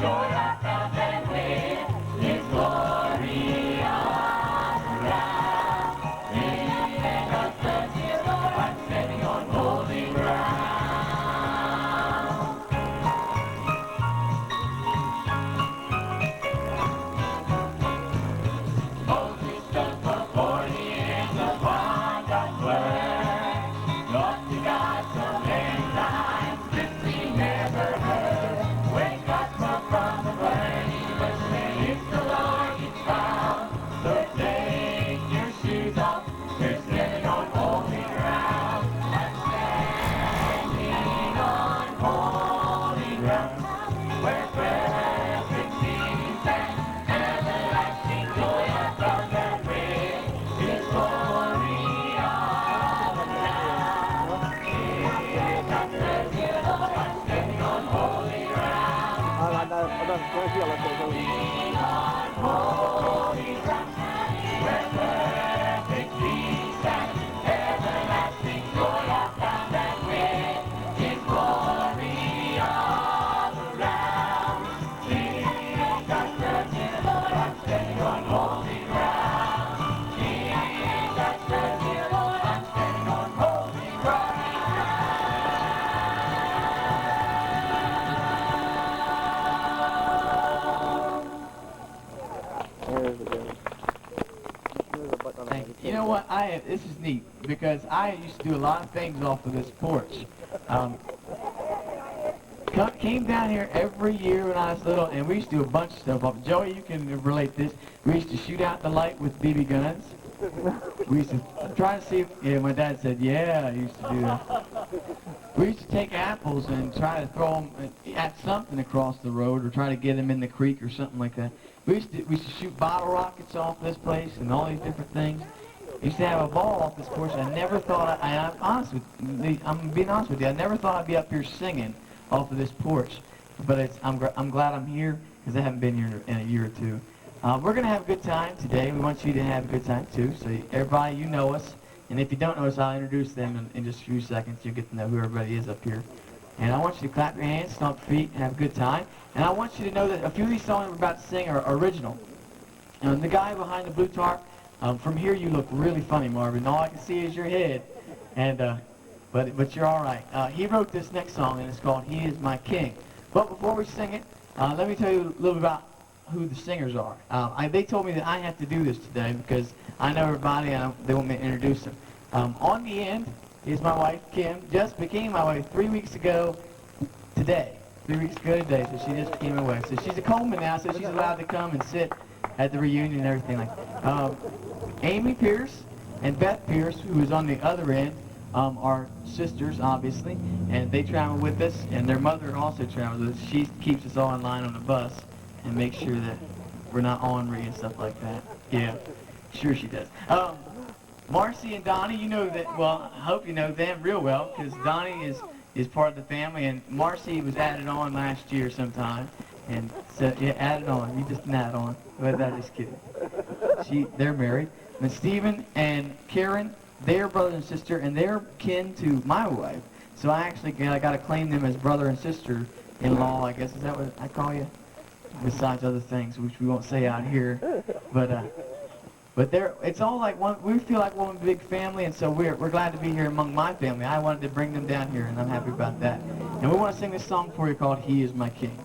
joy I found and with His glory all around. In God's presence, I'm standing on holy ground. Moses stood for 40 years upon God's word. Lost to God so many times, this we never heard. When God spoke from the burning bush, it's the Lord you found. So take your shoes off, you're standing on holy ground. I'm standing on holy ground, where perfect peace and everlasting joy are found and with His glory all around. In God's presence, I'm standing on holy ground. Standing on holy ground, where perfect peace and everlasting joy are found and with His glory all around. In God's presence, I'm standing on holy ground. In God's presence, I'm standing on holy ground. Thank you. You know what? This is neat because I used to do a lot of things off of this porch. Came down here every year when I was little, and we used to do a bunch of stuff. Joey, you can relate this. We used to shoot out the light with BB guns. We used to try to see if, yeah, my dad said, yeah, I used to do that. We used to take apples and try to throw them at something across the road or try to get them in the creek or something like that. We used to shoot bottle rockets off this place and all these different things. We used to have a ball off this porch. I never thought, I'm being honest with you, I never thought I'd be up here singing off of this porch. But I'm glad I'm here because I haven't been here in a year or two. We're going to have a good time today. We want you to have a good time too. So everybody, you know us. And if you don't know us, I'll introduce them in just a few seconds. You'll get to know who everybody is up here. And I want you to clap your hands, stomp your feet, and have a good time. And I want you to know that a few of these songs we're about to sing are original. The guy behind the blue tarp, from here you look really funny, Marvin. All I can see is your head. And but you're all right. He wrote this next song, and it's called He Is My King. But before we sing it, let me tell you a little bit about who the singers are. They told me that I have to do this today because I know everybody and they want me to introduce them. On the end is my wife, Kim. Just became my wife 3 weeks ago today. 3 weeks ago today, so she just became my wife. So she's a Coleman now, so she's allowed to come and sit at the reunion and everything like that. Amy Pierce and Beth Pierce, who is on the other end, are sisters, obviously, and they travel with us, and their mother also travels with us. She keeps us all in line on the bus and makes sure that we're not ornery and stuff like that. Yeah, sure she does. Marcy and Donny, you know that, well, I hope you know them real well, because Donny is part of the family, and Marcy was added on last year sometime, and so, yeah, added on. You just didn't add on, but I'm just kidding. They're married. And Stephen and Karen, they're brother and sister, and they're kin to my wife. So I got to claim them as brother and sister-in-law, I guess. Is that what I call you? Besides other things, which we won't say out here. But it's all like one. We feel like one big family, and so we're glad to be here among my family. I wanted to bring them down here, and I'm happy about that. And we want to sing this song for you called He Is My King.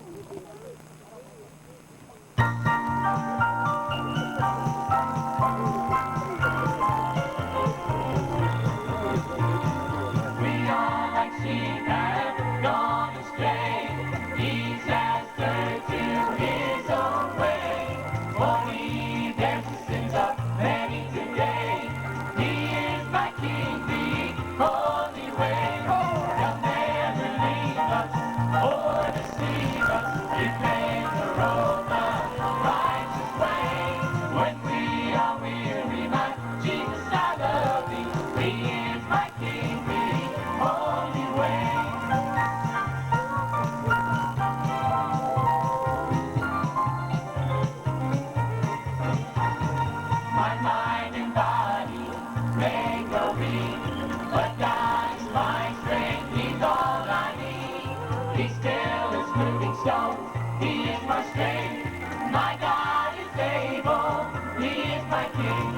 He is my strength. My God is able. He is my King.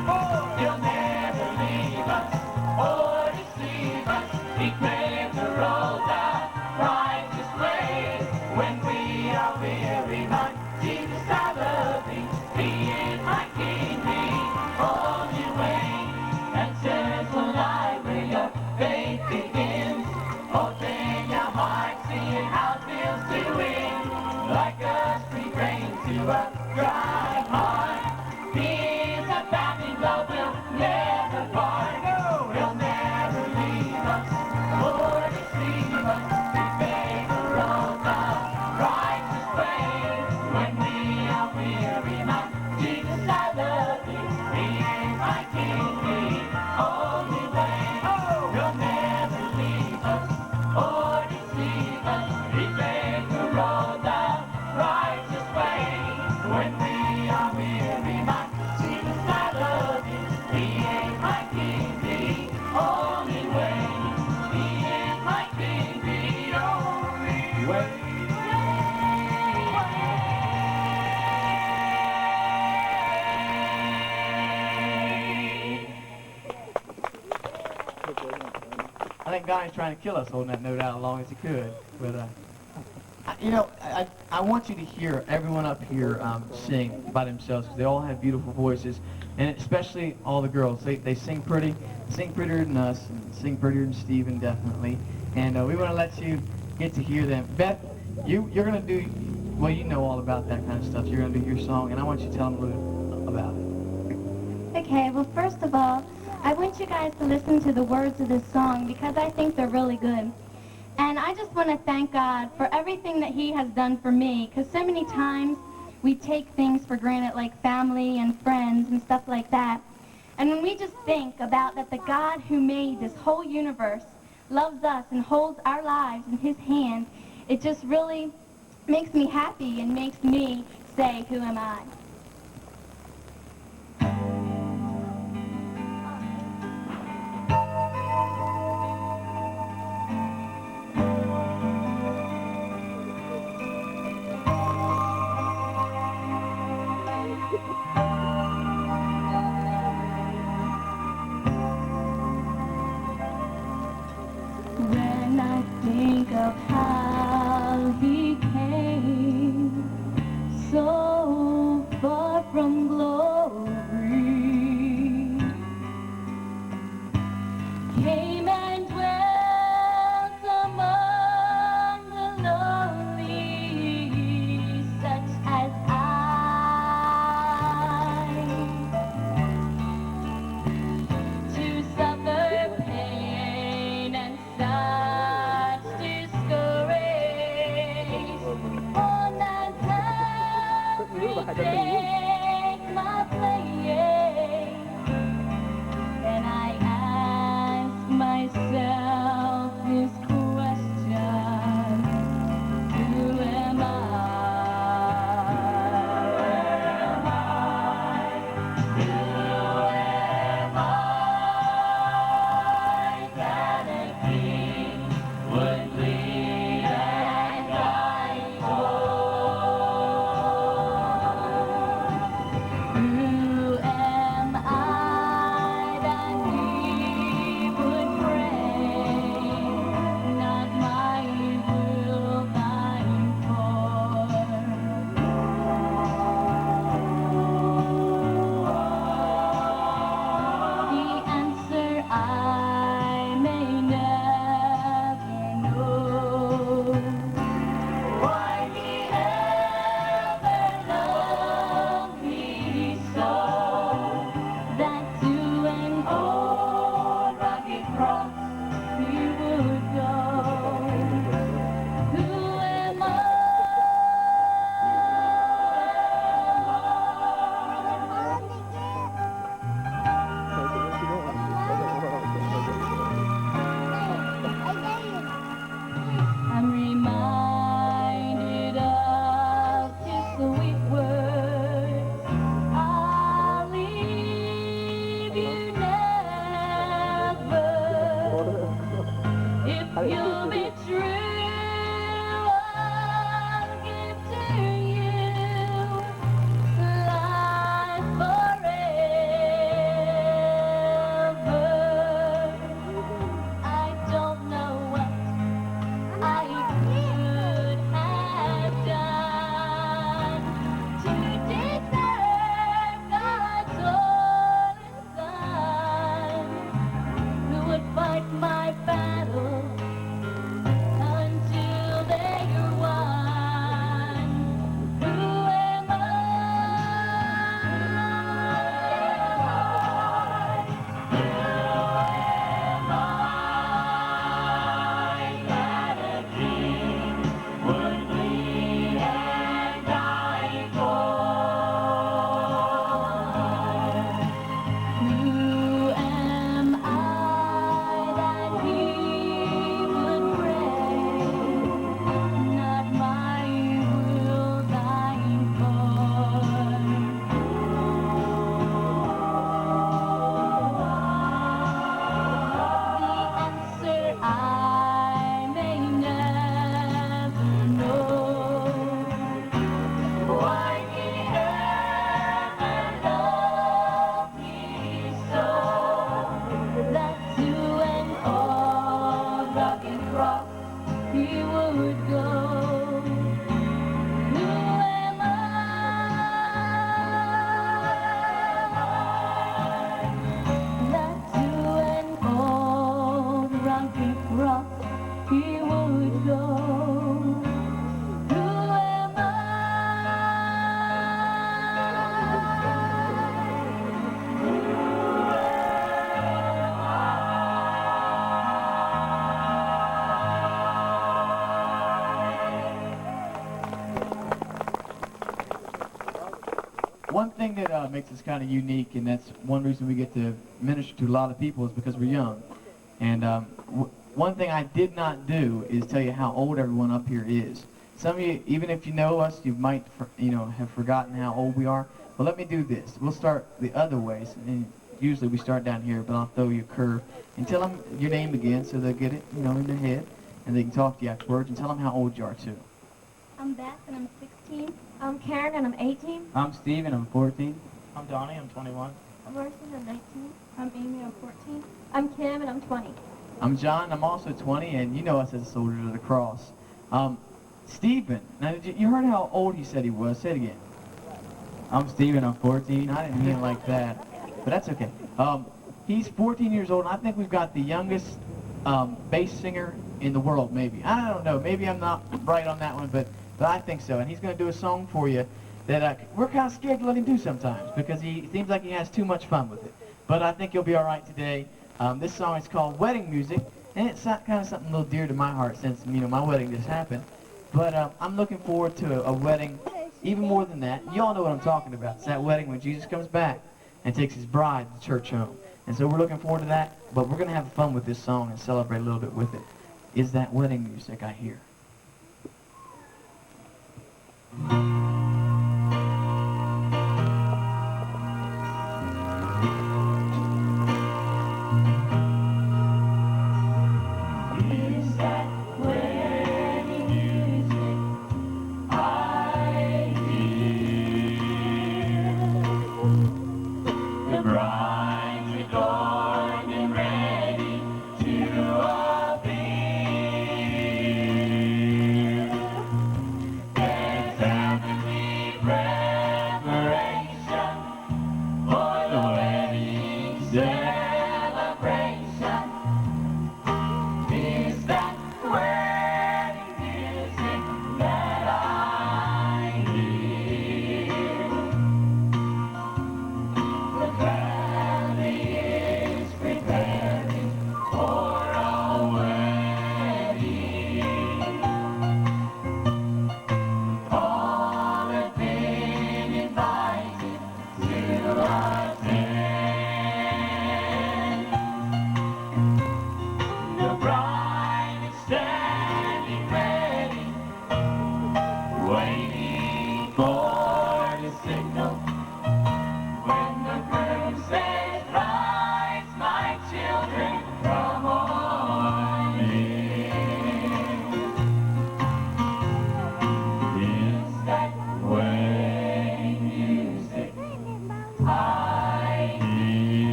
He'll never leave us or deceive us. He clears the road that righteous ways. When we are weary, my Jesus, I love thee. He is my King, the only way. And says the light where your faith begins. Open your heart, seeing how it feels to win. Like a spring rain to a dry heart. He is a bounding love, will never part. He'll never leave us or deceive us. He made the road the righteous way. When we are weary, my Jesus, I love you. He is my King, the only way. He'll never leave us or deceive us. He made the road the righteous way. When we are weary, my Jesus, I love you. He is my King, the only way. He is my King, the only way. I think Donnie's trying to kill us holding that note out as long as he could. But, I want you to hear everyone up here sing by themselves because they all have beautiful voices, and especially all the girls. They sing prettier than us, and sing prettier than Steven, definitely. And we want to let you get to hear them. Beth, you're going to do, well, you know all about that kind of stuff. You're going to do your song, and I want you to tell them a little bit about it. Okay, well, first of all, I want you guys to listen to the words of this song because I think they're really good. And I just want to thank God for everything that he has done for me, because so many times we take things for granted like family and friends and stuff like that. And when we just think about that the God who made this whole universe loves us and holds our lives in his hand, it just really makes me happy and makes me say, who am I? When I think of how he came so far from glory, came and dwelt among the lowly, such as to suffer pain and such disgrace, on that every take my place. And I ask myself this question, who am I? That a king would bleed and die for. one thing that makes us kind of unique, and that's one reason we get to minister to a lot of people, is because we're young. And one thing I did not do is tell you how old everyone up here is. Some of you, even if you know us, you might have forgotten how old we are. But let me do this. We'll start the other ways, and usually we start down here, but I'll throw you a curve and tell them your name again so they'll get it, in their head, and they can talk to you afterwards, and tell them how old you are too. I'm Beth, and I'm 16. I'm Karen, and I'm 18. I'm Steve, and I'm 14. I'm Donny, I'm 21. I'm Marcy, and I'm 19. I'm Amy, I'm 14. I'm Kim, and I'm 20. I'm John, I'm also 20, and you know us as soldiers of the cross. Stephen, now you heard how old he said he was. Say it again. I'm Steve, and I'm 14. I didn't mean it like that, but that's okay. He's 14 years old, and I think we've got the youngest bass singer in the world, maybe. I don't know. Maybe I'm not right on that one, but I think so. And he's going to do a song for you that we're kind of scared to let him do sometimes because he seems like he has too much fun with it. But I think you'll be all right today. This song is called Wedding Music, and it's kind of something a little dear to my heart since, my wedding just happened. But I'm looking forward to a wedding even more than that. You all know what I'm talking about. It's that wedding when Jesus comes back and takes his bride to church home. And so we're looking forward to that, but we're going to have fun with this song and celebrate a little bit with it. Is that wedding music I hear?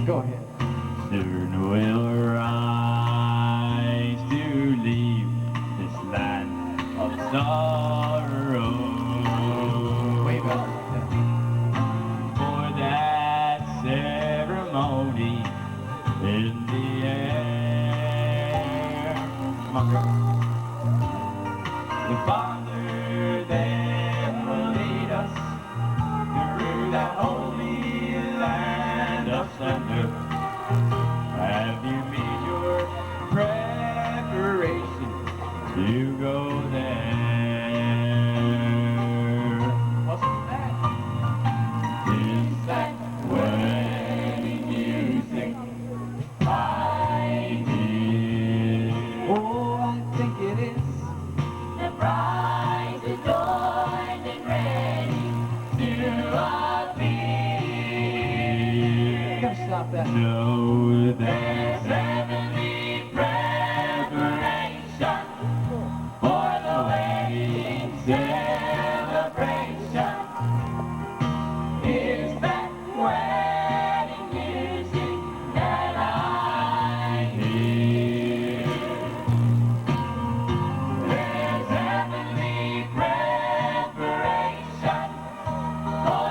Go ahead. Soon will rise to leave this land of sorrow. Wave up. For that ceremony in the air. Come on, girl. The Father then will lead us through that holy land of splendor. Have you made your preparation to go there? What's that? Is that wedding music I hear? Oh, I think it is. The bride is adorned and ready to appear. You gotta stop that. Know that Heavenly preparation for the wedding celebration. Is that wedding music that I hear? There's heavenly preparation for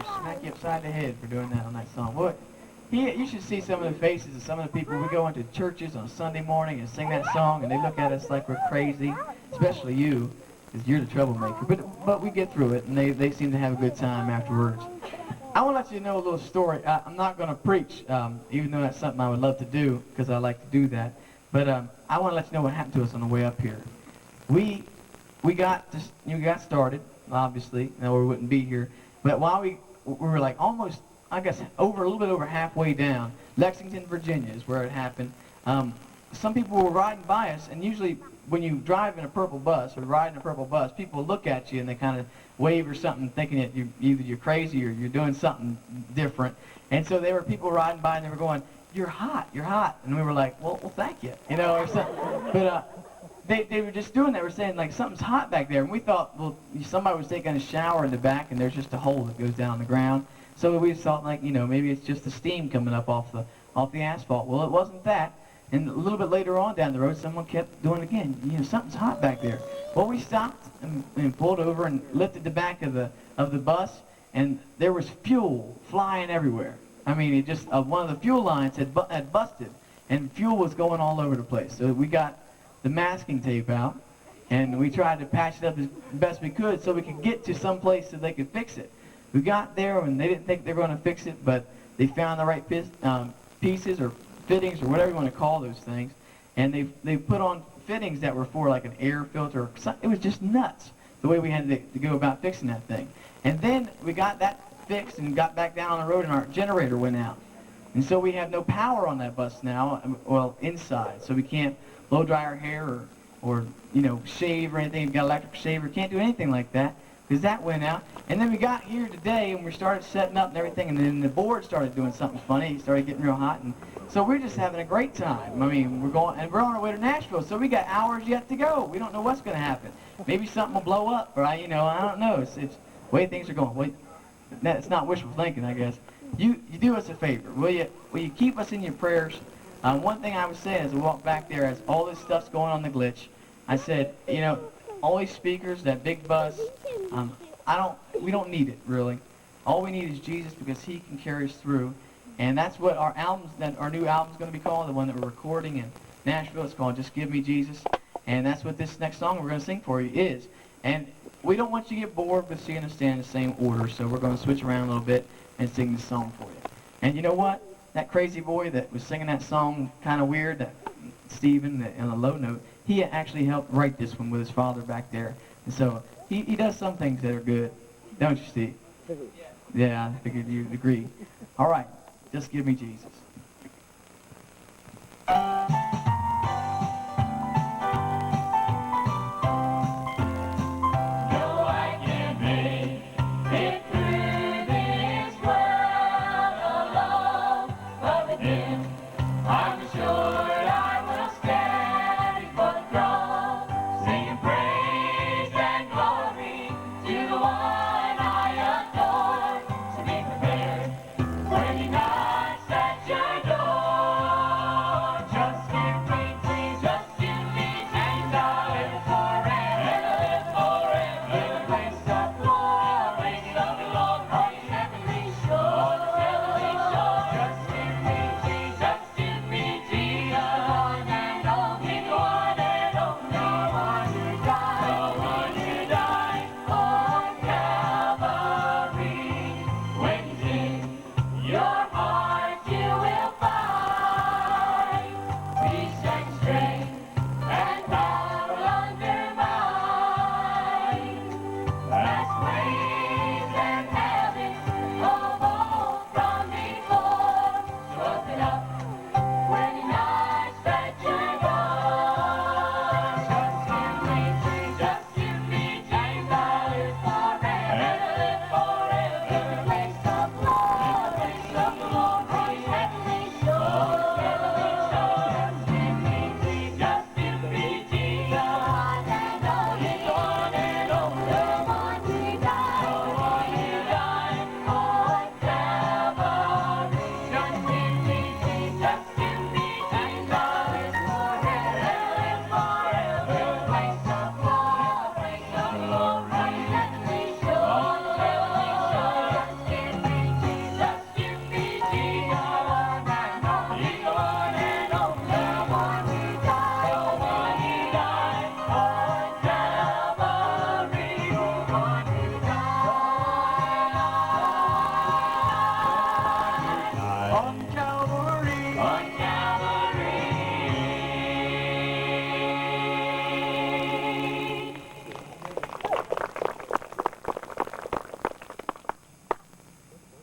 or smack you upside the head for doing that on that song. What? You should see some of the faces of some of the people. We go into churches on Sunday morning and sing that song, and they look at us like we're crazy, especially you, because you're the troublemaker. But we get through it, and they seem to have a good time afterwards. I want to let you know a little story. I'm not going to preach, even though that's something I would love to do, because I like to do that. But I want to let you know what happened to us on the way up here. We got started, obviously, or we wouldn't be here. But while we were like almost, I guess, a little bit over halfway down, Lexington, Virginia is where it happened. Some people were riding by us, and usually when you drive in a purple bus or ride in a purple bus, people look at you and they kind of wave or something, thinking that either you're crazy or you're doing something different. And so there were people riding by and they were going, "You're hot, you're hot," and we were like, "Well, thank you," or something. But they were just doing that. We're saying like something's hot back there, and we thought, well, somebody was taking a shower in the back, and there's just a hole that goes down on the ground. So we thought, like, maybe it's just the steam coming up off the asphalt. Well, it wasn't that. And a little bit later on down the road, someone kept doing it again. Something's hot back there. Well, we stopped and pulled over and lifted the back of the bus, and there was fuel flying everywhere. I mean, it just one of the fuel lines had busted, and fuel was going all over the place. So we got the masking tape out, and we tried to patch it up as best we could so we could get to some place so they could fix it. We got there, and they didn't think they were going to fix it, but they found the right pieces or fittings or whatever you want to call those things, and they put on fittings that were for like an air filter. It was just nuts the way we had to go about fixing that thing. And then we got that fixed and got back down on the road, and our generator went out. And so we have no power on that bus now, well, inside, so we can't blow dry our hair or shave or anything. We've got an electric shaver, can't do anything like that, because that went out. And then we got here today, and we started setting up and everything, and then the board started doing something funny. It started getting real hot, and so we're just having a great time. I mean, we're on our way to Nashville, so we got hours yet to go. We don't know what's going to happen. Maybe something will blow up, or I don't know. It's the way things are going. Well, that's not wishful thinking, I guess. You do us a favor, will you keep us in your prayers? One thing I would say as we walk back there, as all this stuff's going on the glitch, I said, all these speakers, that big bus, we don't need it, really. All we need is Jesus, because he can carry us through. And that's what our new album's going to be called, the one that we're recording in Nashville. It's called Just Give Me Jesus. And that's what this next song we're going to sing for you is. And we don't want you to get bored with seeing us stand in the same order, so we're going to switch around a little bit and sing this song for you. And you know what? That crazy boy that was singing that song kind of weird, that Stephen, in a low note, he actually helped write this one with his father back there. And so he does some things that are good. Don't you, Steve? Yeah, I figured you'd agree. All right, just give me Jesus. When he knocks at your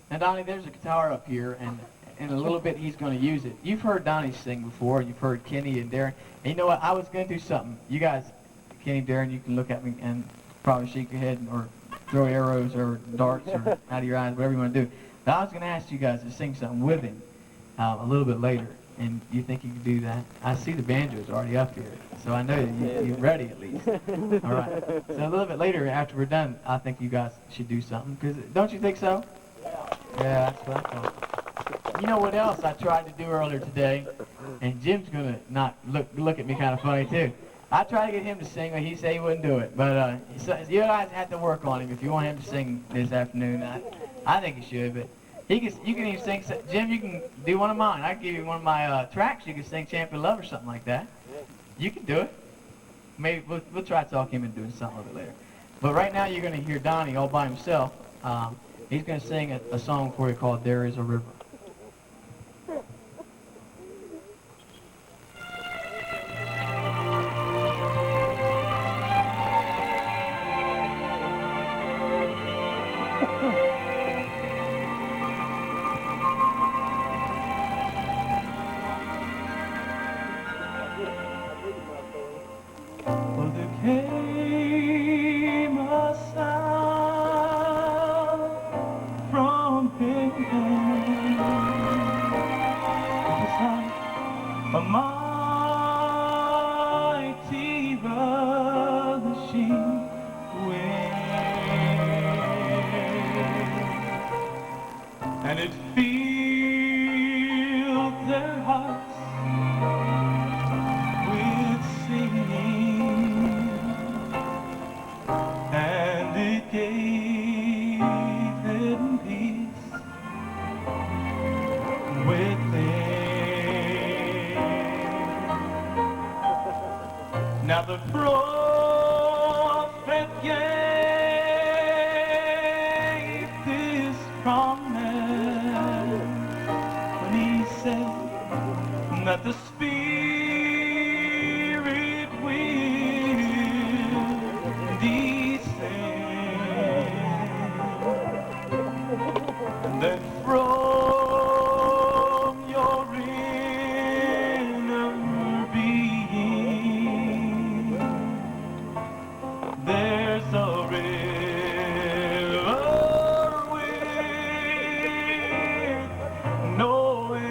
Now, Donnie, there's a guitar up here, and in a little bit he's going to use it. You've heard Donnie sing before. You've heard Kenny and Darren. And you know what? I was going to do something. You guys, Kenny, Darren, you can look at me and probably shake your head or throw arrows or darts or out of your eyes, whatever you want to do. But I was going to ask you guys to sing something with him a little bit later. And you think you can do that? I see the banjo's already up here, so I know you're ready at least. All right. So a little bit later, after we're done, I think you guys should do something. Cause don't you think so? Yeah, that's what I thought. You know what else I tried to do earlier today? And Jim's gonna not look at me kind of funny too. I tried to get him to sing, but he said he wouldn't do it. But so you guys have to work on him if you want him to sing this afternoon. I think he should, but. You can even sing, Jim, you can do one of mine. I can give you one of my tracks. You can sing Champion Love or something like that. You can do it. Maybe we'll try to talk him into doing something a little bit later. But right now you're going to hear Donnie all by himself. He's going to sing a song for you called There Is a River. Came a sound from heaven. It's like a mighty rushing wind, and it filled their hearts with singing. And it gave them peace within. Now the prophet gave this promise when he said that the Spirit will that from your inner being there's a river with no end.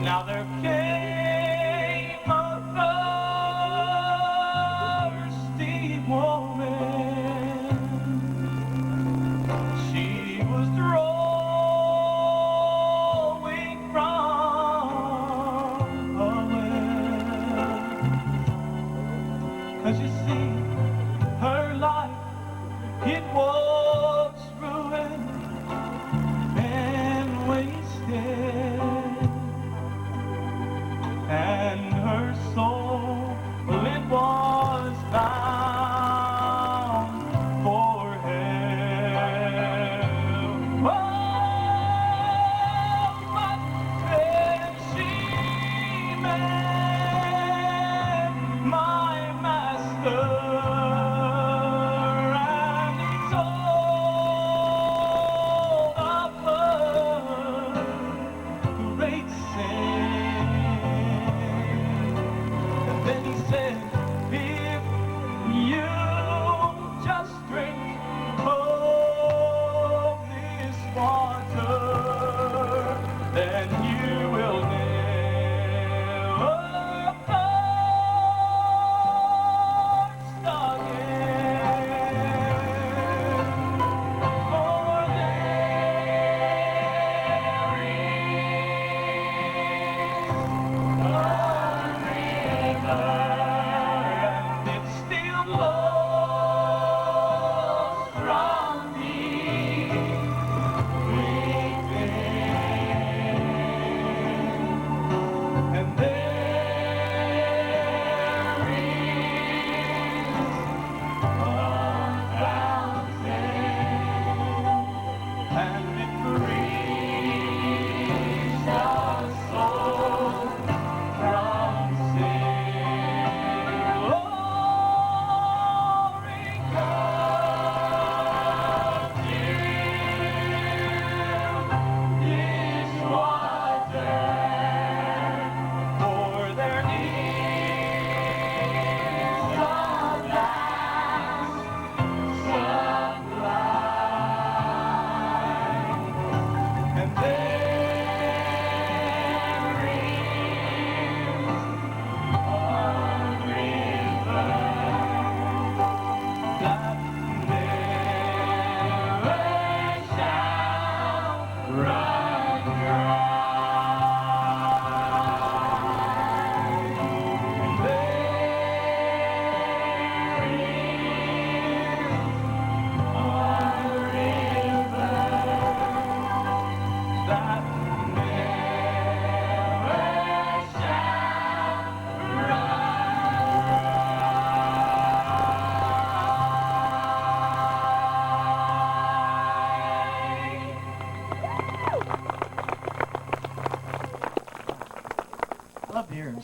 Now there came a thirsty woman. She was drawing from a well. 'Cause you see, her life, it was ruined and wasted. And her soul, well, it was bound.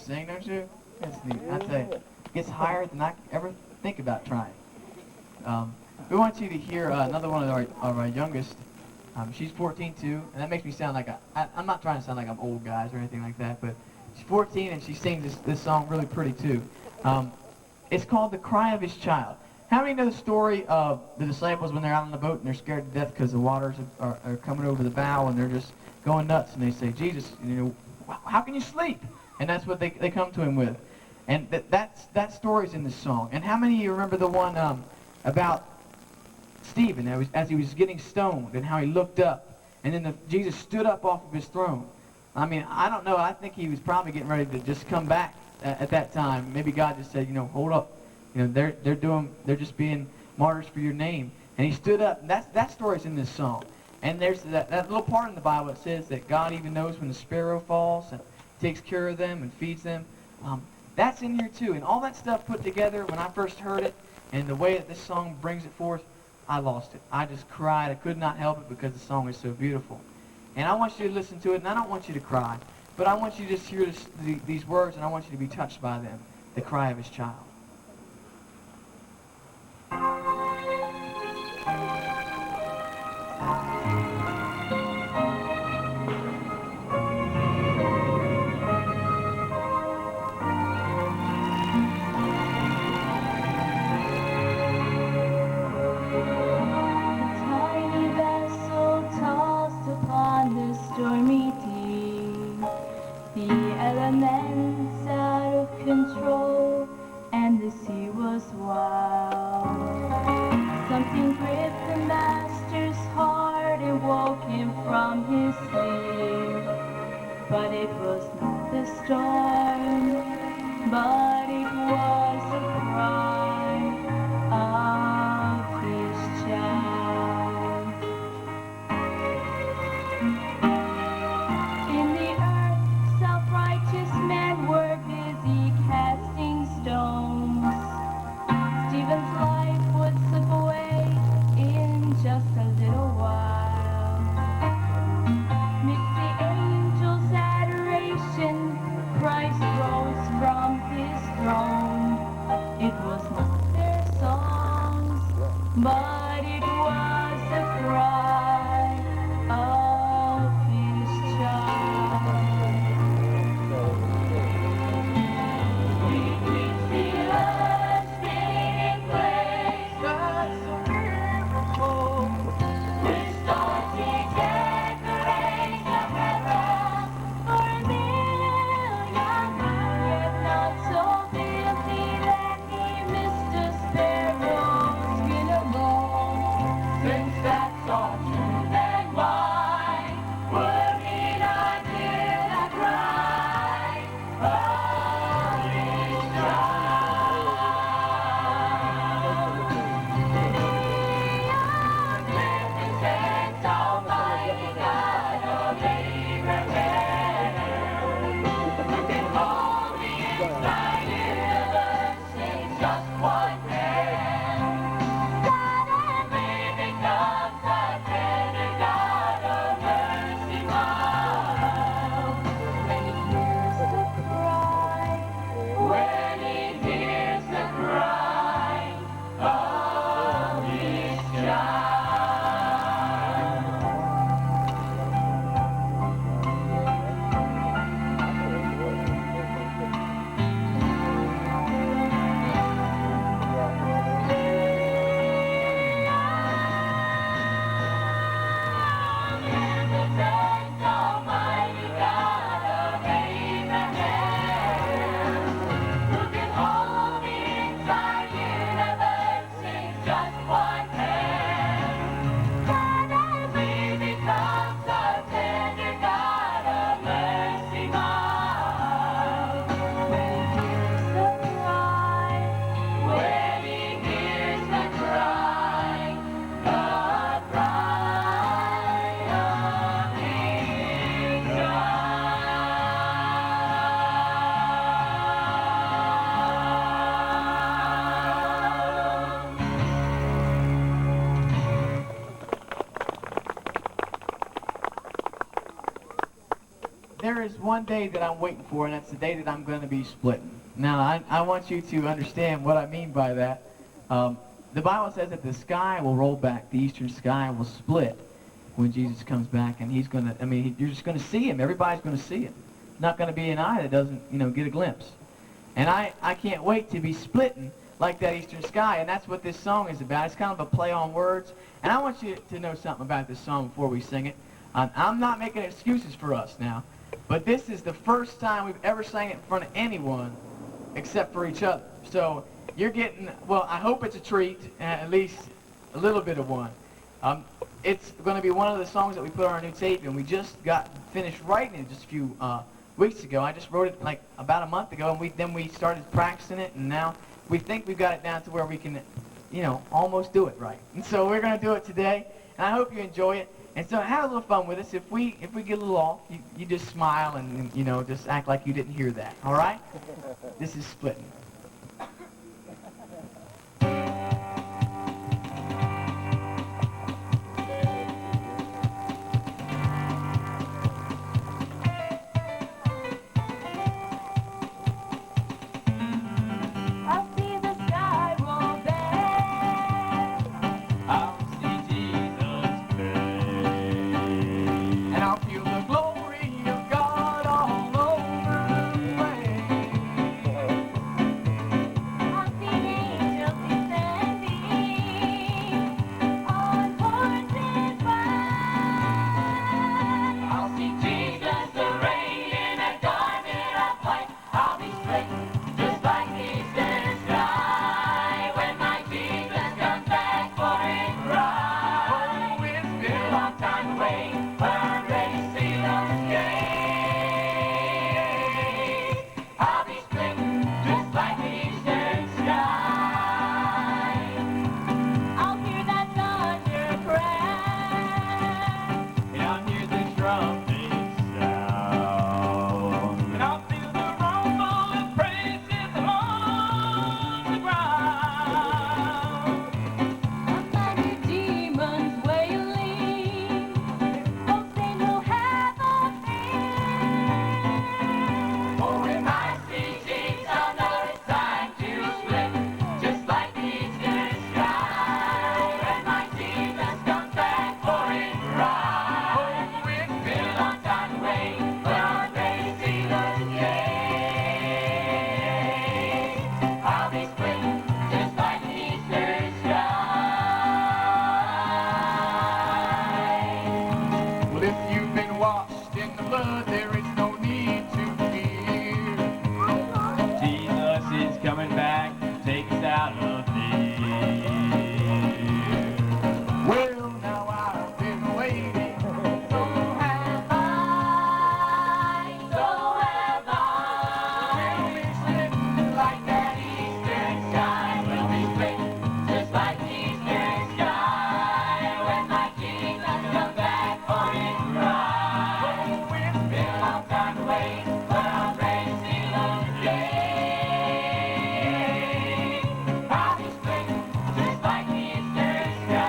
sing, don't you? That's neat. I tell you, it gets higher than I ever think about trying. We want you to hear another one of our youngest. She's 14 too, and that makes me sound like I'm not trying to sound like I'm old guys or anything like that, but she's 14 and she sings this song really pretty too. It's called "The Cry of His Child." How many know the story of the disciples when they're out on the boat and they're scared to death because the waters are coming over the bow and they're just going nuts, and they say, "Jesus, how can you sleep?" And that's what they come to him with. And that story's in this song. And how many of you remember the one about Stephen as he was getting stoned and how he looked up and then Jesus stood up off of his throne? I mean, I don't know. I think he was probably getting ready to just come back at that time. Maybe God just said, hold up. They're just being martyrs for your name. And he stood up. And that story's in this song. And there's that little part in the Bible that says that God even knows when the sparrow falls and takes care of them and feeds them. That's in here too. And all that stuff put together, when I first heard it, and the way that this song brings it forth, I lost it. I just cried. I could not help it because the song is so beautiful. And I want you to listen to it, and I don't want you to cry, but I want you to just hear these words, and I want you to be touched by them. The cry of his child. Stormy deep, the elements out of control, and the sea was wild. Something gripped the master's heart and woke him from his sleep. But it was not the storm, but it was the cry of his child. In the earth, self-righteous men were busy casting stones. Stephen's life would slip away in just a little while. Midst the angels' adoration, Christ rose from his throne. It was not their songs, but it was the cry of his child. We can see a spinning place that's so beautiful. With starting decorations of heaven For a million yet not so filthy that he missed a sparrow's skin alone. there is one day that I'm waiting for, and that's the day that I'm going to be splitting. Now, I want you to understand what I mean by that. The Bible says that the sky will roll back, the eastern sky will split when Jesus comes back, and he's going to, you're just going to see him. Everybody's going to see him. Not going to be an eye that doesn't, get a glimpse. And I can't wait to be splitting like that eastern sky, and that's what this song is about. It's kind of a play on words, and I want you to know something about this song before we sing it. I'm not making excuses for us now, but this is the first time we've ever sang it in front of anyone except for each other. So you're getting, well, I hope it's a treat, at least a little bit of one. It's going to be one of the songs that we put on our new tape, and we just got finished writing it just a few weeks ago. I just wrote it like about a month ago, and then we started practicing it, and now we think we've got it down to where we can, almost do it right. And so we're going to do it today, and I hope you enjoy it. And so have a little fun with us. If we get a little off, you just smile and just act like you didn't hear that. All right? This is Splitting. I'll see the sky roll back. I'll see Jesus face. And I'll feel the glory of God all over the way. I'll see angels descending on horses white. I'll see Jesus arrayed in a garment of white. I'll be split just like the eastern sky when my Jesus comes back for his bride. Oh, it's Been been a long time away, but I'm ready to see those gates. I'll be split just like the eastern sky. I'll hear that thunder crack. And I'll hear the trumpet sound. And I'll feel the rumble of praises on the ground. I'll find the demons wailing. Folks they will have a fit. For when I see Jesus, I'll know it's time to split, just like the eastern sky. When my Jesus comes back for his bride. Oh, it's been a long time away, but I'm ready to see those gates. I'll be split, just like the eastern sky. Well, if you've been washed in the blood, there is no need to fear. Jesus is coming back, take us out of here. Well, now I've been waiting, so have I. So have I. We'll be split Like that eastern sky, we'll be split, just like the eastern sky. When my Jesus comes back for his bride. Oh, it's Been a long time away, but I'm ready to see those gates. I'll be split, just like the eastern sky.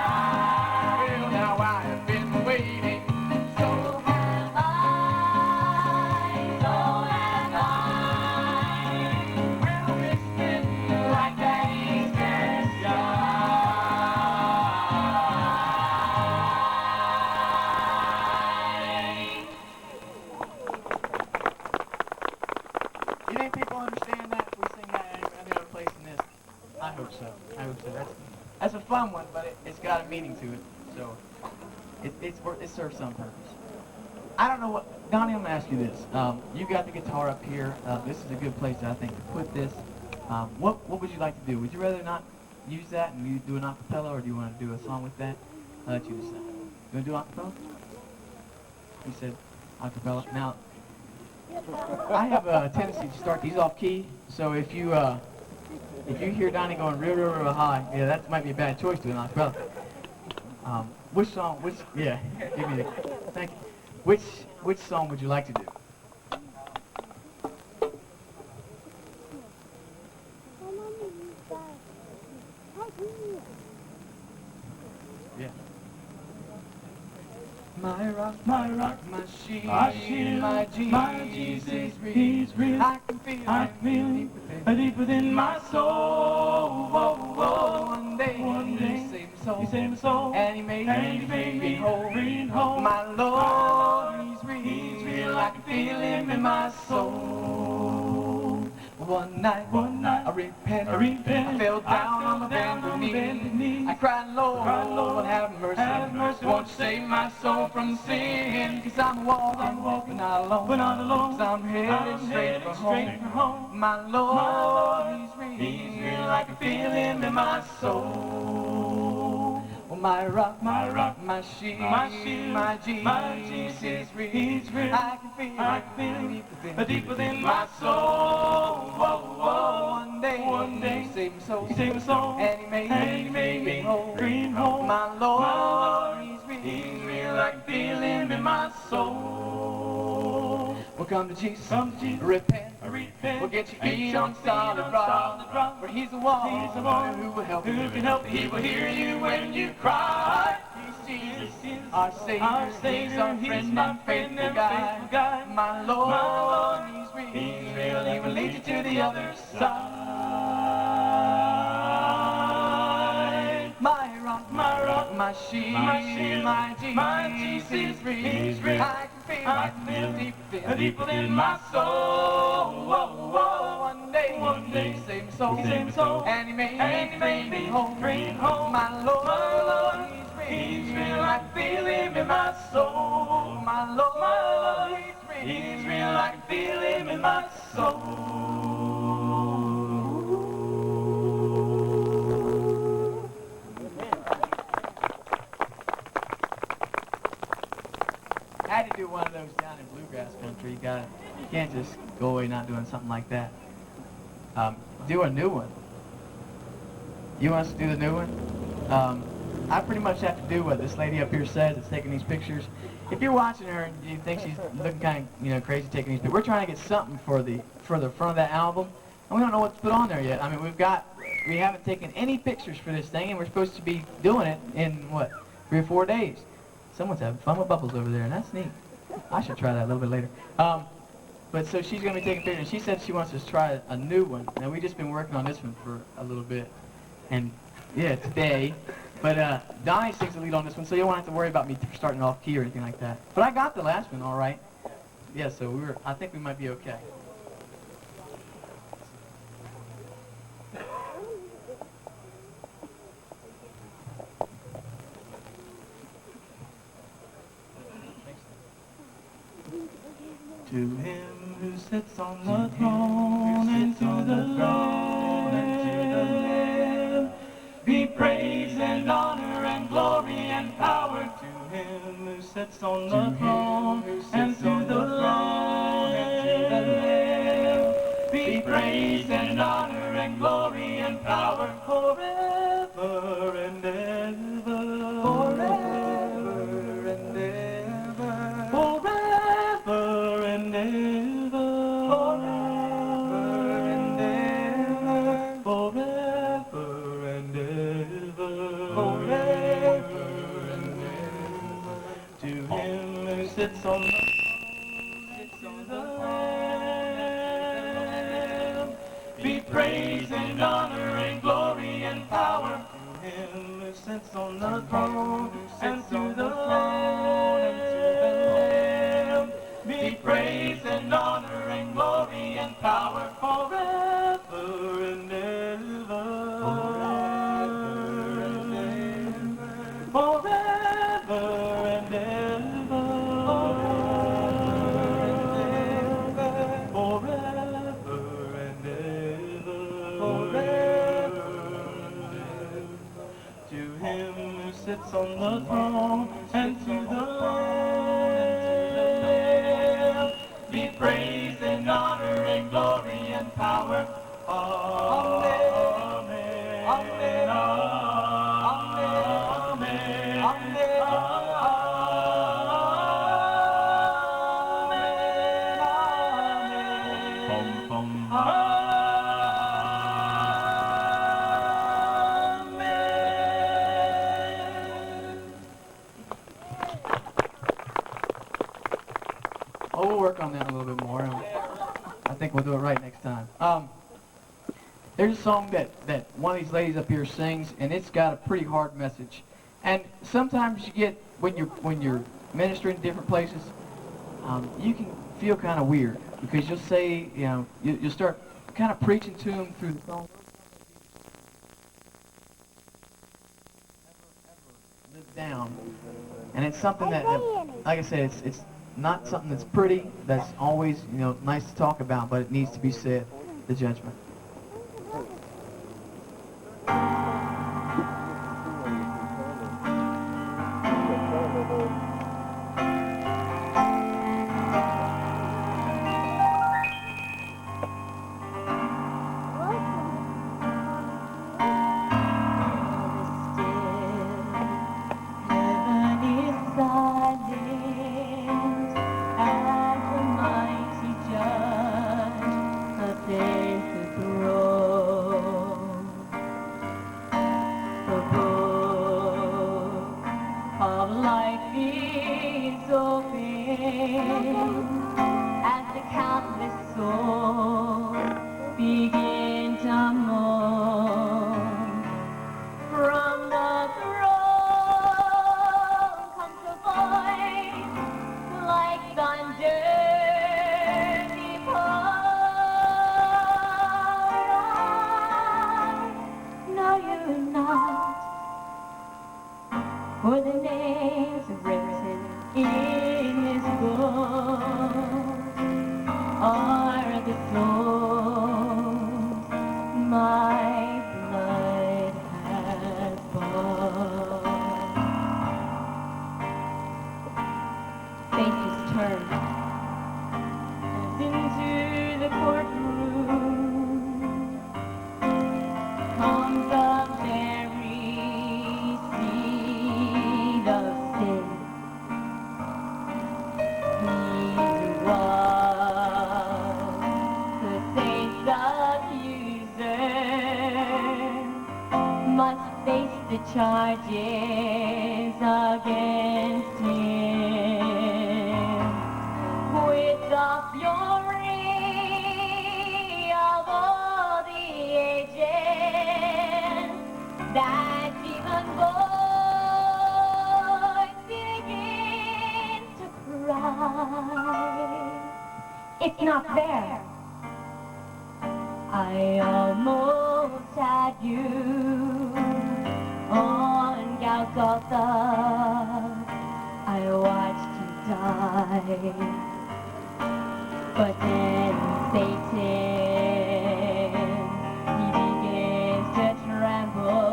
well, now I have been waiting, so have I, so have I. we'll be split Like that eastern sky. You think people understand that if we sing that any other place than this? I hope so. That's a fun one, but it's got a meaning to it. So it serves some purpose. I don't know what, Donny, I'm gonna ask you this. You got the guitar up here. This is a good place, I think, to put this. What would you like to do? Would you rather not use that and you do an acapella, or do you want to do a song with that? I'll let you decide. You want to do acapella? You said acapella. Now, I have a tendency to start these off key, so if you hear Donnie going real, real, real high, yeah, that might be a bad choice to an acapella. Which song? Yeah, give me the. Thank you. Which song would you like to do? Yeah. my rock, my rock, my shield, my shield, my my Jesus, Jesus, real. He's real. I can feel I it feel deep within. deep within my soul. Whoa, whoa. One day, He saved my soul, He saved my soul, and He made me whole. free and whole. My Lord, He's real. I can feel Him in my soul. One night, I repent. I fell down on my bended knee. I cried, Lord, have mercy. Won't you save my soul from sin? 'Cause I'm walking, but not alone. 'Cause I'm headed straight for home. My Lord, He's real. I can feel Him in my soul. Oh, my rock, my shield, my Jesus, He's real. I can feel Him deep within my soul. Whoa, whoa. One day, He saved my soul, and He made me whole. My Lord, He's real. I can feel Him in my soul. Well, come to Jesus, repent. Well, get your feet on solid rock, for He's the one who will help you. He will hear you when you cry. He's Jesus, our Savior, He's our friend and faithful guide. My Lord, He's real. He will lead you to the other side. My rock, my shield, my Jesus, He's real. I can feel deep within my soul. Whoa, whoa. One day, He saved my soul, and He made me whole. My Lord, He's real. I can feel Him in my soul. My Lord, He's real. I can feel Him in my soul. I had to do one of those down in bluegrass country. You can't just go away not doing something like that. Do a new one. You want us to do the new one? I pretty much have to do what this lady up here says that's taking these pictures. If you're watching her and you think she's looking kind of, crazy taking these pictures, we're trying to get something for the front of that album, and we don't know what to put on there yet. I mean, we haven't taken any pictures for this thing, and we're supposed to be doing it in, 3 or 4 days. Someone's having fun with bubbles over there, and that's neat. I should try that a little bit later. But so she's going to be taking pictures, and she said she wants us to try a new one. Now, we've just been working on this one for a little bit, and yeah, today. But Donnie sings the lead on this one, so you won't have to worry about me starting off key or anything like that. But I got the last one all right. Yeah, so I think we might be okay. To Him who sits on the throne and to the Lamb be praise and honor and glory and power. To Him who sits on the throne and to the Lamb be praise and honor and glory and power forever and ever. Forever and ever. Forever and ever. Forever and ever. Forever and ever. To Him who sits on the Lamb be praise and honor and glory and power. To Him who sits on the throne and to the Lamb be praise and honor and glory and power forever and ever. Forever and ever. Forever and ever. Forever and ever. To Him who sits on the throne and to the Lamb be praise and honor and glory and power. Amen. Amen. Amen. Amen. Amen. Amen. we'll work on that a little bit more. I think we'll do it right next time. There's a song that one of these ladies up here sings, and it's got a pretty hard message. And sometimes you get, when you're ministering in different places, you can feel kind of weird, because you'll say, you know, you'll start kind of preaching to them through the song. Live down. And it's something that, like I said, it's not something that's pretty, that's always, you know, nice to talk about, but it needs to be said, the judgment. For the names written in His book are the souls my blood has bought. Faces turn into the courtroom. Comes the very seed of sin. He who was the saints' accuser must face the charges against him with the fury of all the ages. That even boys begin to cry. It's not fair. I almost had you on Golgotha. I watched you die. But then Satan, he begins to tremble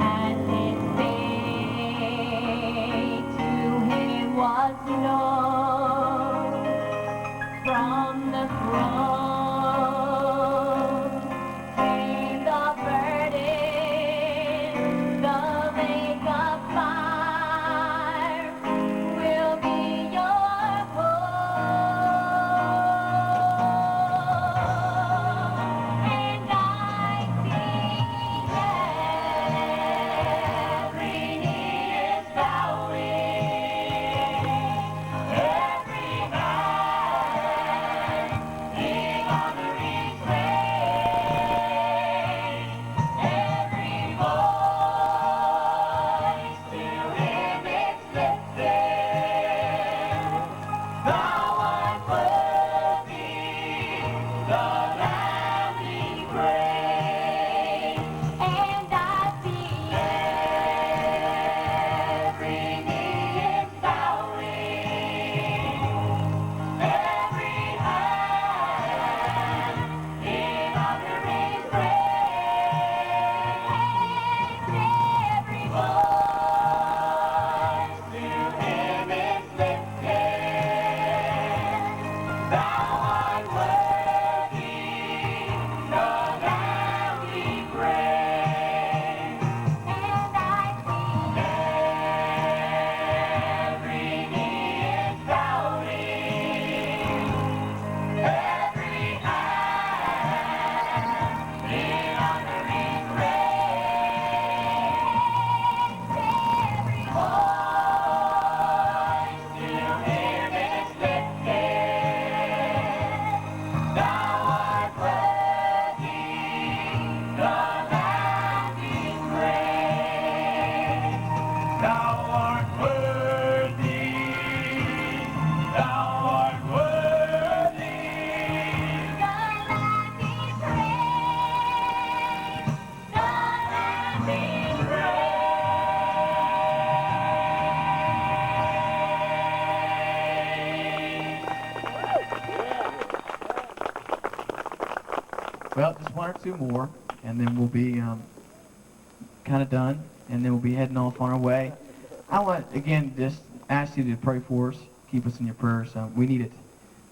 as his fate to him was known. From the throne came the burden, the lake of fire will be your home. Well, just one or two more, and then we'll be kind of done, and then we'll be heading off on our way. I want, again, just ask you to pray for us. Keep us in your prayers. We need it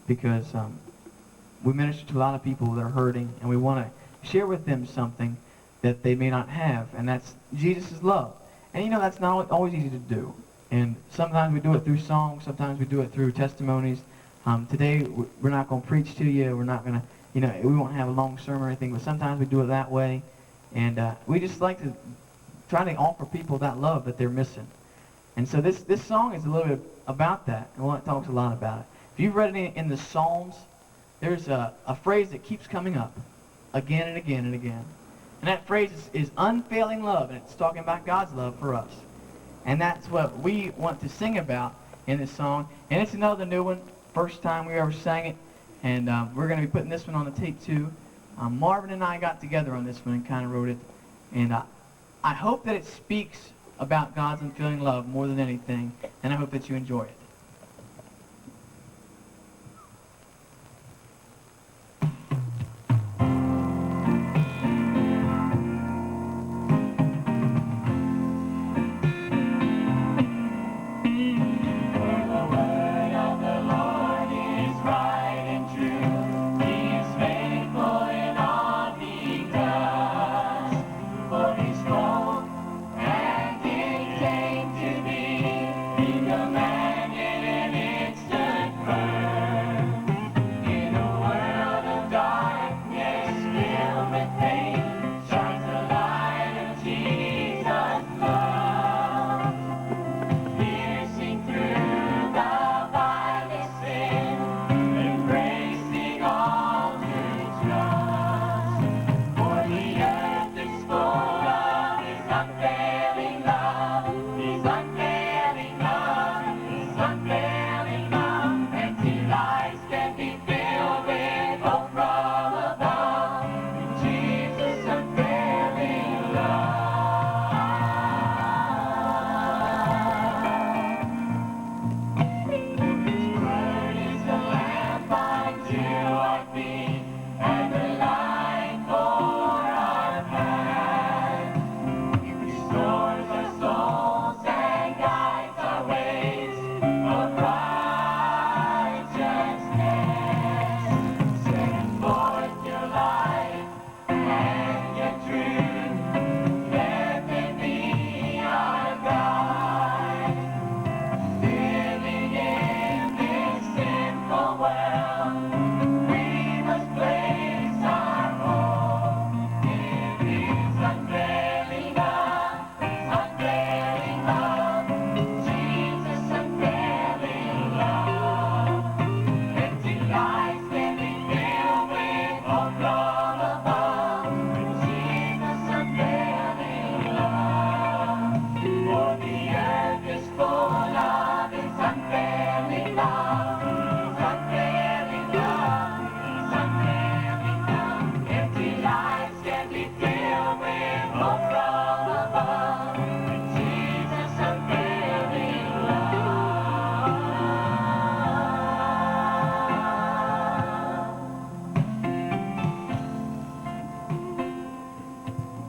because we minister to a lot of people that are hurting, and we want to share with them something that they may not have, and that's Jesus' love. And you know, that's not always easy to do. And sometimes we do it through songs, sometimes we do it through testimonies. Today, we're not going to preach to you. We're not going to, you know, we won't have a long sermon or anything, but sometimes we do it that way. And we just like to try to offer people that love that they're missing. And so this song is a little bit about that, and it talks a lot about it. If you've read it in the Psalms, there's a phrase that keeps coming up again and again and again. And that phrase is unfailing love, and it's talking about God's love for us. And that's what we want to sing about in this song. And it's another new one, first time we ever sang it. And we're going to be putting this one on the tape too. Marvin and I got together on this one and kind of wrote it. And I hope that it speaks about God's unfailing love more than anything. And I hope that you enjoy it.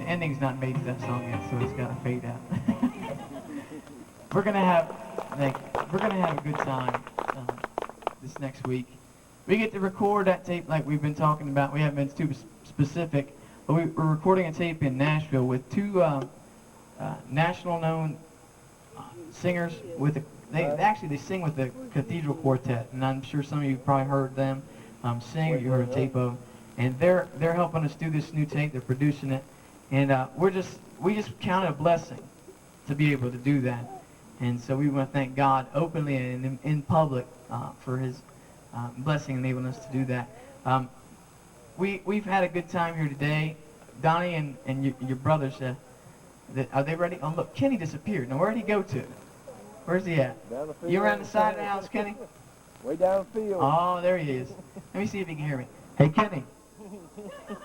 Ending's not made to that song yet, so it's got to fade out. We're gonna have a good time this next week. We get to record that tape like we've been talking about. We haven't been too specific, but we're recording a tape in Nashville with two national-known singers. They sing with the Cathedral Quartet, and I'm sure some of you probably heard them sing, or you heard a tape of. And they're helping us do this new tape. They're producing it. And we just count it a blessing to be able to do that. And so we want to thank God openly and in public for his blessing enabling us to do that. We've had a good time here today. Donny and your brothers, are they ready? Oh, look, Kenny disappeared. Now, where'd he go to? Where's he at? Down the field. You around the side of the house, Kenny? Way down the field. Oh, there he is. Let me see if he can hear me. Hey, Kenny.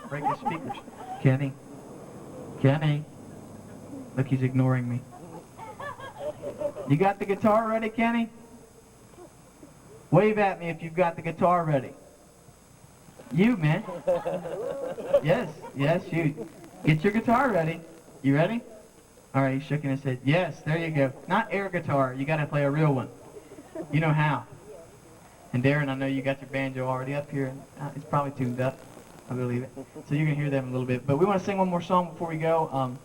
Break the speakers. Kenny. Kenny. Look, he's ignoring me. You got the guitar ready, Kenny? Wave at me if you've got the guitar ready. You, man. Yes, yes, you. Get your guitar ready. You ready? All right, he's shaking his head. Yes, there you go. Not air guitar. You got to play a real one. You know how. And Darren, I know you got your banjo already up here. And it's probably tuned up. I believe it. So you're going to hear them a little bit. But we want to sing one more song before we go.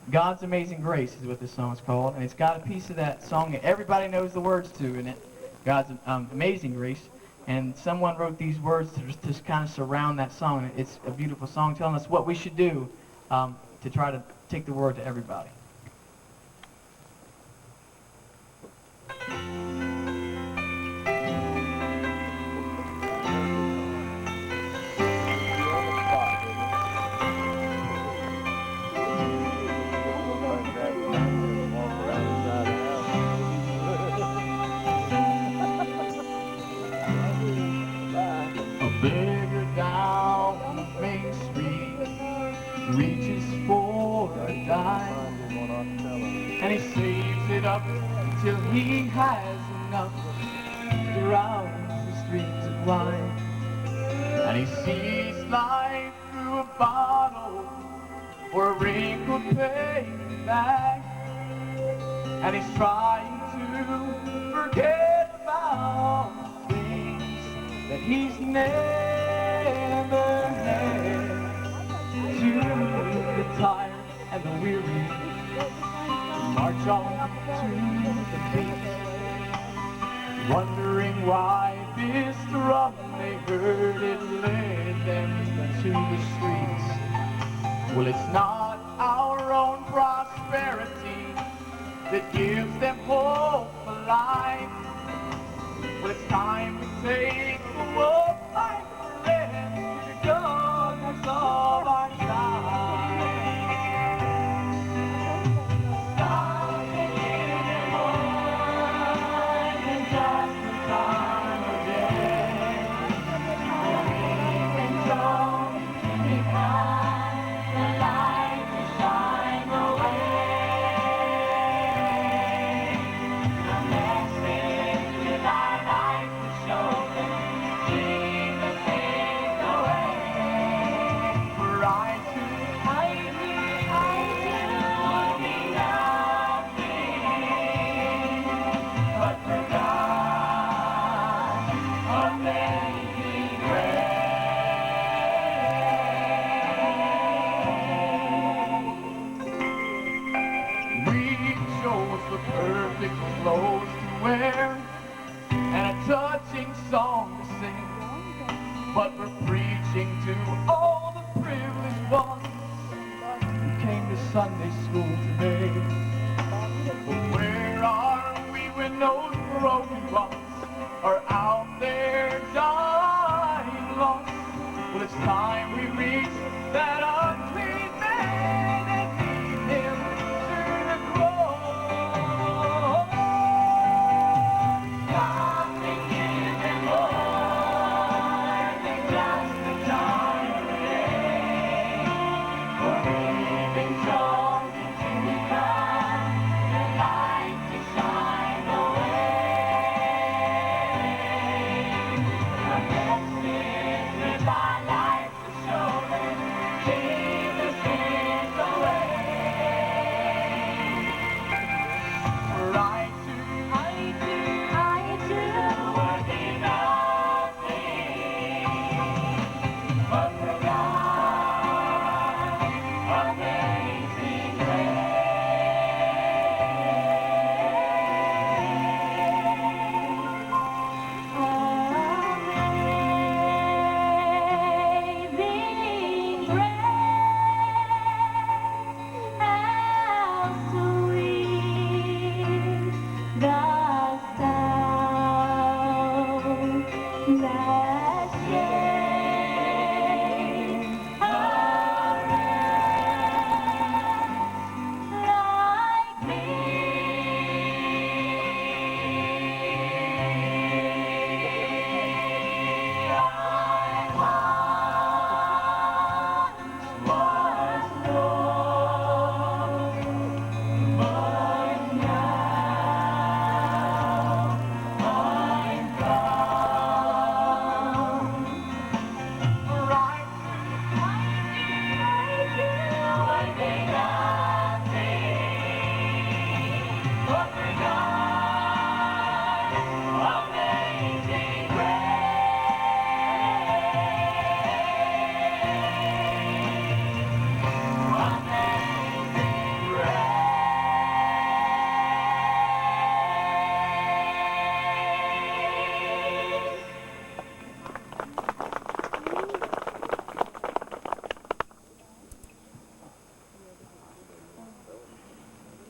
God's Amazing Grace is what this song is called. And it's got a piece of that song that everybody knows the words to in it. God's Amazing Grace. And someone wrote these words to kind of surround that song. It's a beautiful song telling us what we should do to try to take the word to everybody. Beggar down Main Street reaches for a dime, and he saves it up until he has enough to rouse the streets of wine. And he sees life through a bottle or a wrinkled paper bag, and he's trying to forget about the things that he's never had. To the tired and the weary march on to the beat, wondering why this drum they heard it led them to the streets. Well, it's not our own prosperity that gives them hope for life. Well, it's time to take the wolf by the red to God that's all our time. God can give them more than just the time of day. We've been told because the light will shine away. The message with our light will show them Jesus is the way. For I too would be nothing but for God's amazing grace. We chose the perfect clothes to wear and a touching song to sing, but we're preaching to all the privileged ones who came to Sunday school today. But where are we when those broken ones are out there dying lost? Well, it's time we reach that unclean man and lead him to the cross. God can give him more than just the time of day. For we've been told to become the light to shine away.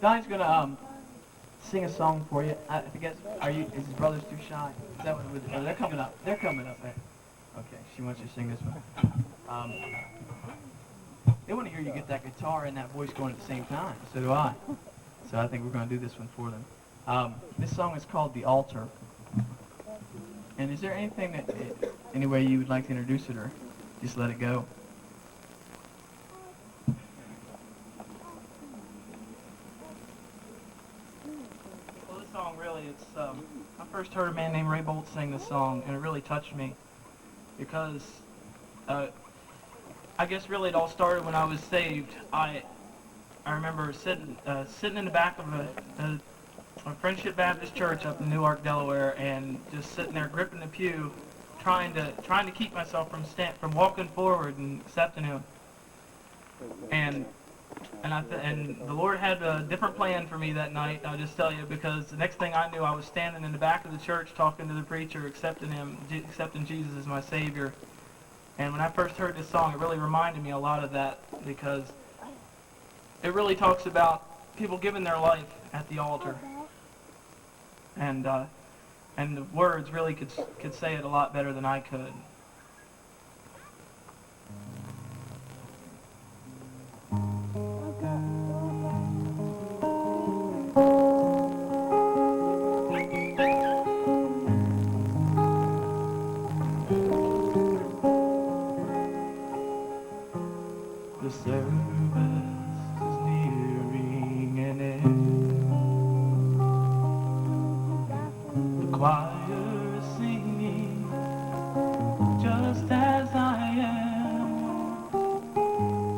Donnie's gonna sing a song for you. I guess is his brother's too shy? Is that what oh, they're coming up. They're coming up there. Okay, she wants you to sing this one. They want to hear you get that guitar and that voice going at the same time. So do I. So I think we're going to do this one for them. This song is called The Altar. And is there anything any way you would like to introduce it, or just let it go? Well, this song really, I first heard a man named Ray Bolt sing this song, and it really touched me because I guess really it all started when I was saved. I remember sitting in the back of a Friendship Baptist Church up in Newark, Delaware, and just sitting there gripping the pew, trying to keep myself from walking forward and accepting Him. And the Lord had a different plan for me that night. I'll just tell you, because the next thing I knew, I was standing in the back of the church talking to the preacher, accepting Jesus as my Savior. And when I first heard this song, it really reminded me a lot of that, because it really talks about people giving their life at the altar. And the words really could say it a lot better than I could. The service is nearing an end. The choir is singing just as I am.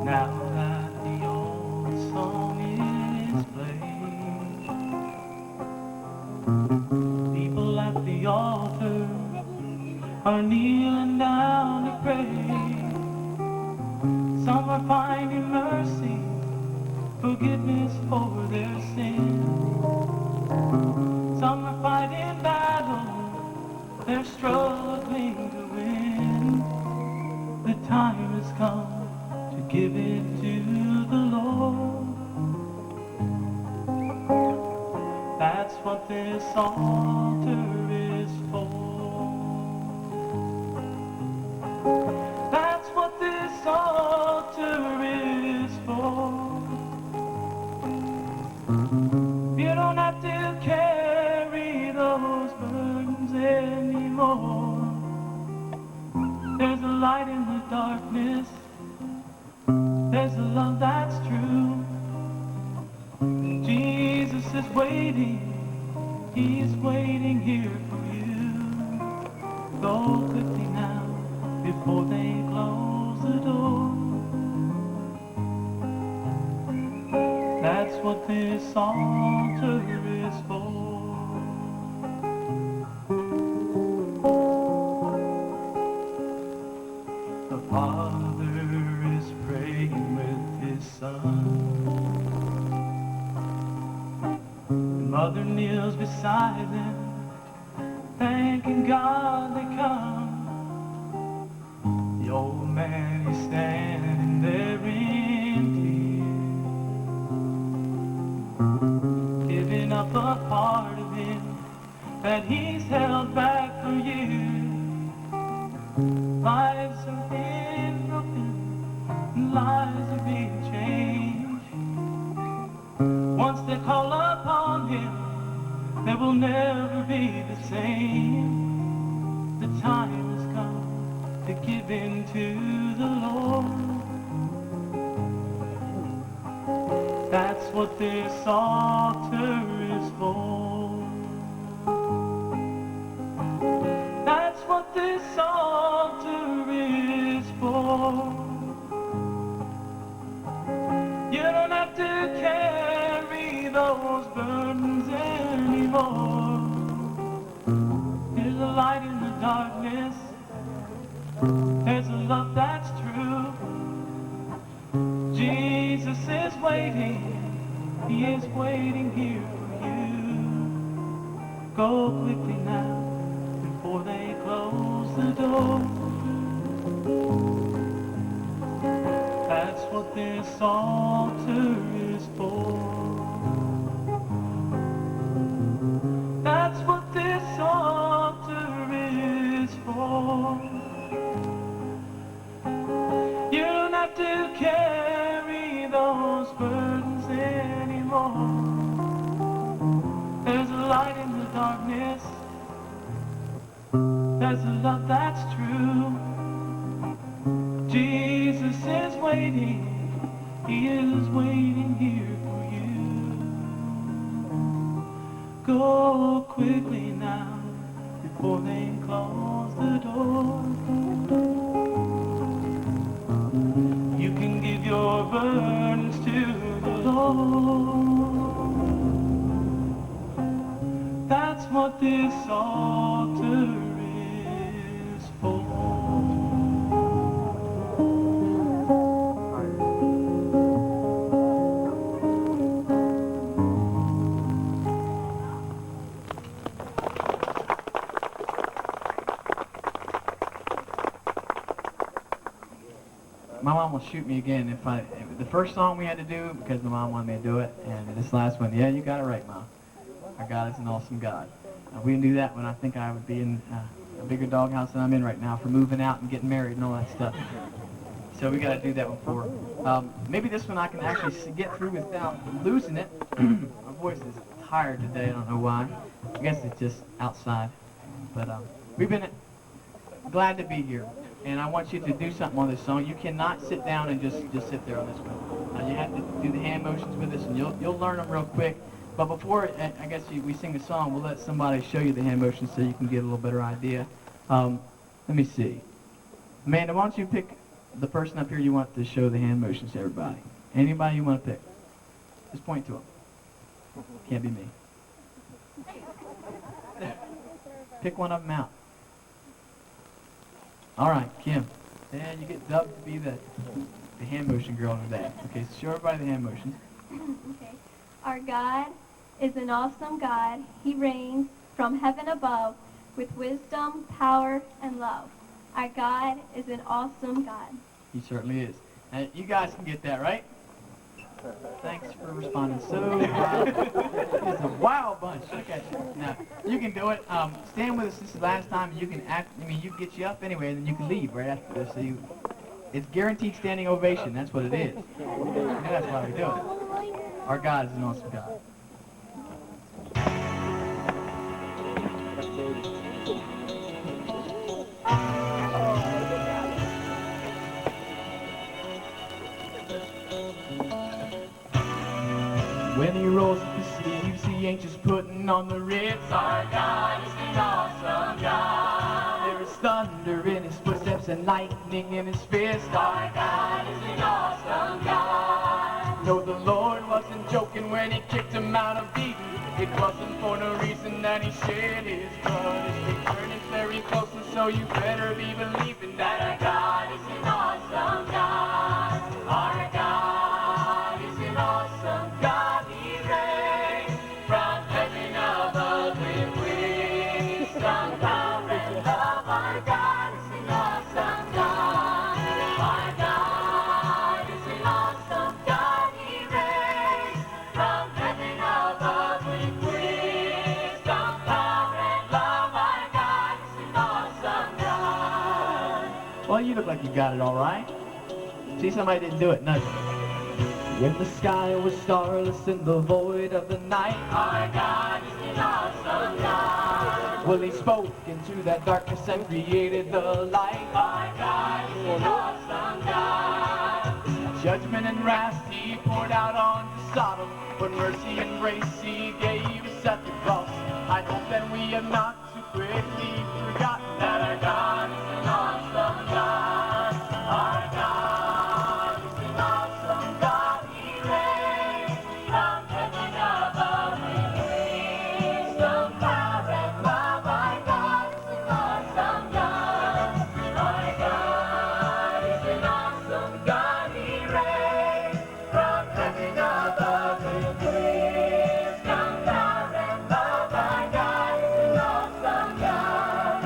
Now that the old song is played, people at the altar are kneeling down to pray. Some are finding mercy, forgiveness for their sin. Some are fighting battle, they're struggling to win. The time has come to give it to the Lord. That's what this altar is for. That's what this altar is for. You don't have to carry those burdens anymore. There's a light in the darkness. There's a love that's true. Jesus is waiting. He's waiting here for you. Go quickly now before they close the door. That's what this altar is for. The Father is praying with His Son. The Mother kneels beside them, thanking God they come. The old man is standing there in tears, giving up a part of him that he's held back for years. Lives are being broken, and lives are being changed. Once they call upon Him, they will never be the same. The time has come to give in to the Lord. That's what this altar is for. That's what this altar is for. You don't have to carry those burdens anymore. There's a light in the darkness. There's a love that's true. Jesus is waiting. He is waiting here for you. Go quickly now before they close the door. That's what this altar is for. There's a light in the darkness. There's a love that's true. Jesus is waiting. He is waiting here for you. Go quickly now before they close the door. You can give your burdens to the Lord. That's what this altar is for. My mom will shoot me again if the first song we had to do because my mom wanted me to do it, and this last one, yeah, you got it right, Mom. Our God is an awesome God. We didn't do that when I think I would be in a bigger doghouse than I'm in right now for moving out and getting married and all that stuff. So we got to do that before. Maybe this one I can actually get through without losing it. My voice is tired today. I don't know why. I guess it's just outside. But we've been glad to be here. And I want you to do something on this song. You cannot sit down and just sit there on this one. You have to do the hand motions with this, and you'll learn them real quick. But before, I guess we sing the song, we'll let somebody show you the hand motions so you can get a little better idea. Let me see. Amanda, why don't you pick the person up here you want to show the hand motions to everybody? Anybody you want to pick? Just point to them. Can't be me. Pick one of them out. All right, Kim. And you get dubbed to be the hand motion girl today. Okay, so show everybody the hand motions. Okay. Our God is an awesome God. He reigns from heaven above with wisdom, power, and love. Our God is an awesome God. He certainly is. And you guys can get that, right? Thanks for responding so it's a wild bunch. Look at you. Now, you can do it. Stand with us this is the last time. You can act. I mean, you get you up anyway, and then you can leave right after this. So it's guaranteed standing ovation. That's what it is. And that's why we do it. Our God is an awesome God. When he rolls up the sleeves, the angels putting on the ritz. Our God is an awesome God. There is thunder in his footsteps and lightning in his fist. Our God is an awesome God. No, the Lord wasn't joking when he kicked him out of Eden. It wasn't for no reason that he shed his blood. His return is very close, and so you better be believing that Our God is an awesome God. Our God is an awesome God. He reigns from heaven above with wisdom, power, and love. Our God is an awesome God. Our God is an awesome God. He reigns from heaven above with wisdom, power, and love. Our God is an awesome God. Well, you look like you got it all right. See, somebody didn't do it, nothing. When the sky was starless in the void of the night, Our God is an awesome God. well, he spoke into that darkness and created the light. Our God is an awesome God. Judgment and wrath he poured out on Sodom, but mercy and grace he gave us at the cross. I hope that we have not too quickly forgotten That our God is an awesome God. Our God is an awesome God. He reigns from heaven above with wisdom, power, and love. Our God is an awesome God. Our God is an awesome God. He reigns from heaven above with wisdom, power, and love. Our God is an awesome God.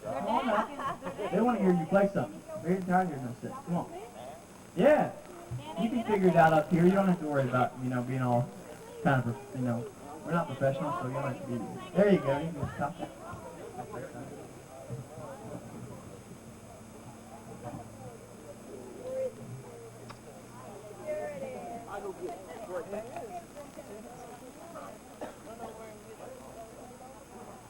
Come on now. They want to hear you play something. Very tired of hearing us sit. Come on. Yeah. You can figure it out up here. You don't have to worry about, being all kind of, we're not professionals, so you don't have to be. There you go. You can stop that. I don't get it.